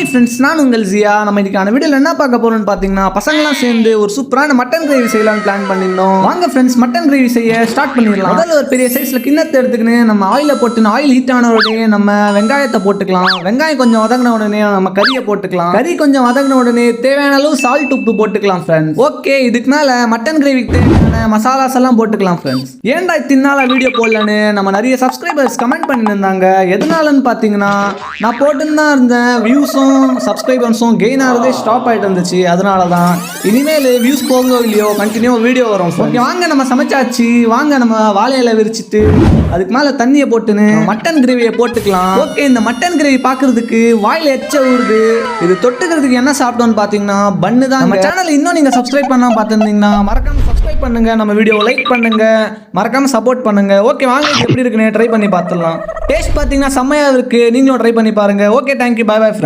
Hi friends, நான் உங்கள் ஜியா. நம்ம இன்னைக்கான வீடியோவில் என்ன பார்க்க போறோம்னு பார்த்தீங்கன்னா, பசங்களாம் சேர்ந்து ஒரு சூப்பரான மட்டன் கிரேவி செய்யலாம்னு பிளான் பண்ணியிருந்தோம். வாங்க ஃப்ரெண்ட்ஸ், மட்டன் கிரேவி செய்ய ஸ்டார்ட் பண்ணிடலாம். முதல்ல ஒரு பெரிய சைஸ்ல கிண்ணத்தை எடுத்துக்கின்னு நம்ம ஆயில போட்டு ஆயில் ஹீட் ஆன உடனே நம்ம வெங்காயத்தை போட்டுக்கலாம். வெங்காயம் கொஞ்சம் வதங்கின உடனே நம்ம கறியை போட்டுக்கலாம். கறி கொஞ்சம் வதங்கின உடனே தேவையான அளவு சால்ட் உப்பு போட்டுக்கலாம் ஃப்ரெண்ட்ஸ். ஓகே, இதுக்கு மேல மட்டன் கிரேவிக்கு தேவையான மசாலாஸ் எல்லாம் போட்டுக்கலாம் ஃப்ரெண்ட்ஸ். ஏன்டா இத்தனால வீடியோ போடலன்னு நம்ம நிறைய சப்ஸ்கிரைபர்ஸ் கமெண்ட் பண்ணியிருந்தாங்க. எதனாலன்னு பார்த்தீங்கன்னா, நான் போட்டுன்னு இருந்தேன், வியூஸும் சப்ஸ்கிரைபர்ஸும் கெயின் ஆகிறதே ஸ்டாப் ஆகிட்டு இருந்துச்சு. அதனால தான் இனிமேல் வியூஸ் போகோ இல்லையோ கண்டினியூ வீடியோ வரும். ஓகே, வாங்க நம்ம சமைச்சாச்சு. வாங்க நம்ம வாழையில விரிச்சிட்டு அதுக்கு மேலே தண்ணியை போட்டுன்னு மட்டன் கிரேவியை போட்டுக்கலாம். ஓகே, இந்த மட்டன் கிரேவி பார்க்கறதுக்கு வாயில் எச்ச ஊறுது. இது தொட்டுக்கிறதுக்கு என்ன சாப்பிட்டோன்னு பார்த்தீங்கன்னா பன்னு தான். நம்ம சேனல் இன்னும் நீங்கள் சப்ஸ்கிரைப் பண்ணாமல் பார்த்துருந்தீங்கன்னா மறக்காம சப்ஸ்கிரைப் பண்ணுங்க, நம்ம வீடியோவை லைக் பண்ணுங்க, மறக்காம சப்போர்ட் பண்ணுங்க. ஓகே, வாங்க எப்படி இருக்குன்னு ட்ரை பண்ணி பார்த்துடலாம். டேஸ்ட் பார்த்தீங்கன்னா செம்மையாக இருக்கு. நீங்களும் ட்ரை பண்ணி பாருங்க. Okay, thank you, bye bye friends.